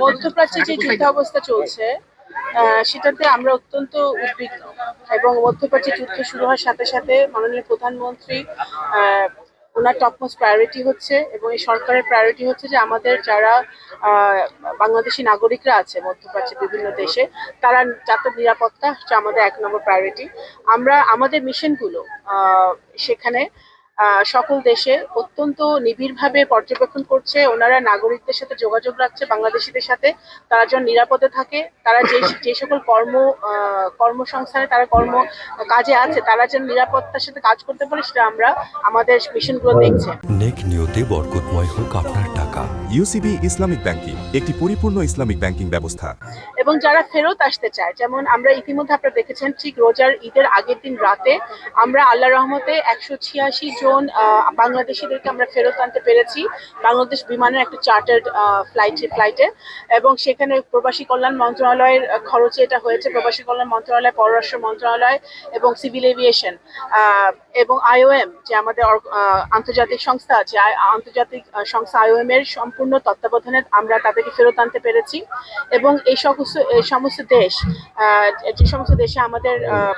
মধ্যপ্রাচ্যে যে যুদ্ধাবস্থা চলছে সেটাতে আমরা অত্যন্ত উদ্বিগ্ন এবং মধ্যপ্রাচ্যে যুদ্ধ শুরু হওয়ার সাথে সাথে মাননীয় প্রধানমন্ত্রী ওনার টপমোস্ট প্রায়োরিটি হচ্ছে এবং এই সরকারের প্রায়োরিটি হচ্ছে যে আমাদের যারা বাংলাদেশি নাগরিকরা আছে মধ্যপ্রাচ্যের বিভিন্ন দেশে তারা যাতে নিরাপত্তা হচ্ছে আমাদের 1 নম্বর প্রায়োরিটি। আমরা আমাদের মিশনগুলো সেখানে সকল দেশে অত্যন্ত নিবিড়ভাবে পর্যবেক্ষণ করছে। ওনারা নাগরিকদের সাথে যোগাযোগ রাখছে বাংলাদেশিদের সাথে, তারা যেন নিরাপদে থাকে, তারা যে সকল কর্মসংস্থানে তারা কাজে আছে তারা যেন নিরাপত্তার সাথে কাজ করতে পারে সেটা আমরা আমাদের মিশনগুলো দেখছি। নেক নিয়তে বরকতময় হোক আপনার টাকা। ইউসিবি ইসলামিক ব্যাংকিং একটি পরিপূর্ণ ইসলামিক ব্যাংকিং ব্যবস্থা। এবং যারা ফেরত আসতে চায়, যেমন আমরা ইতিমধ্যে আপনারা দেখেছেন ঠিক রোজার ঈদের আগের দিন রাতে আমরা আল্লাহ রহমতে 186 জন বাংলাদেশিদেরকে আমরা ফেরত আনতে পেরেছি বাংলাদেশ বিমানের একটা চার্টার্ড ফ্লাইটে এবং সেখানে প্রবাসী কল্যাণ মন্ত্রণালয়ের খরচে এটা হয়েছে। প্রবাসী কল্যাণ মন্ত্রণালয়, পররাষ্ট্র মন্ত্রণালয় এবং সিভিল এভিয়েশন এবং IOM যে আমাদের আন্তর্জাতিক সংস্থা আছে, আন্তর্জাতিক সংস্থা IOM এর সম্পূর্ণ তত্ত্বাবধানে আমরা তাদেরকে ফেরত আনতে পেরেছি। এবং এই সমস্ত দেশ যে সমস্ত দেশে আমাদের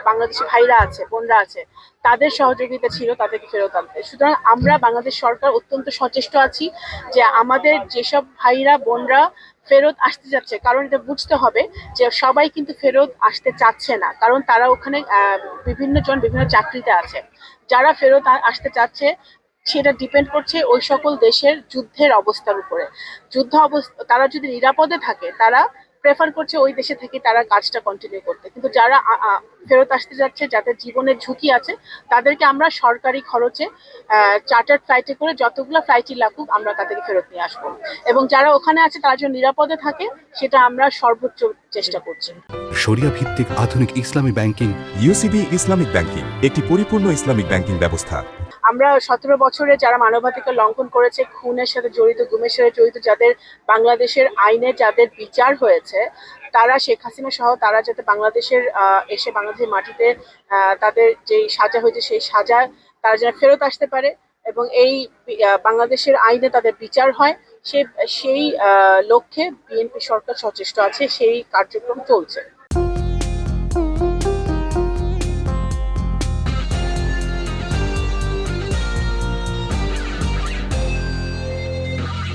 বাংলাদেশি ভাইরা আছে, বোনরা আছে, তাদের সহযোগিতা ছিল তাদেরকে ফেরত আনতে। সুতরাং আমরা বাংলাদেশ সরকার অত্যন্ত সচেষ্ট আছি যে আমাদের যেসব ভাইরা বোনরা ফেরত আসতে যাচ্ছে, কারণ এটা বুঝতে হবে যে সবাই কিন্তু ফেরত আসতে চাচ্ছে না, কারণ তারা ওখানে বিভিন্ন চাকরিতে আছে। যারা ফেরত আসতে চাচ্ছে সেটা ডিপেন্ড করছে ওই সকল দেশের যুদ্ধের অবস্থার উপরে। তারা যদি নিরাপদে থাকে তারা প্রেফার করছে ওই দেশে থেকে তারা কাজটা কন্টিনিউ করতে। কিন্তু যারা ফেরত আসতে যাচ্ছে, যাদের জীবনের ঝুঁকি আছে, তাদেরকে আমরা সরকারি খরচে চার্টার্ড ফ্লাইটে করে যতগুলো ফ্লাইটই লাগুক আমরা তাদেরকে ফেরত নিয়ে আসবো। এবং যারা ওখানে আছে তারা যেন নিরাপদে থাকে সেটা আমরা সর্বোচ্চ চেষ্টা করছি। শরিয়া ভিত্তিক আধুনিক ইসলামী ব্যাংকিং। ইউসিবি ইসলামিক ব্যাংকিং একটি পরিপূর্ণ ইসলামিক ব্যাংকিং ব্যবস্থা। আমরা 17 বছরে যারা মানবাধিকার লঙ্ঘন করেছে, খুনের সাথে জড়িত, গুমের সাথে জড়িত, যাদের বাংলাদেশের আইনে যাদের বিচার হয়েছে, তারা শেখ হাসিনা সহ তারা যাতে এসে বাংলাদেশের মাটিতে তাদের যেই সাজা হয়েছে সেই সাজা তারা যেন ফেরত আসতে পারে এবং এই বাংলাদেশের আইনে তাদের বিচার হয়, সেই লক্ষ্যে বিএনপি সরকার সচেষ্ট আছে, সেই কার্যক্রম চলছে।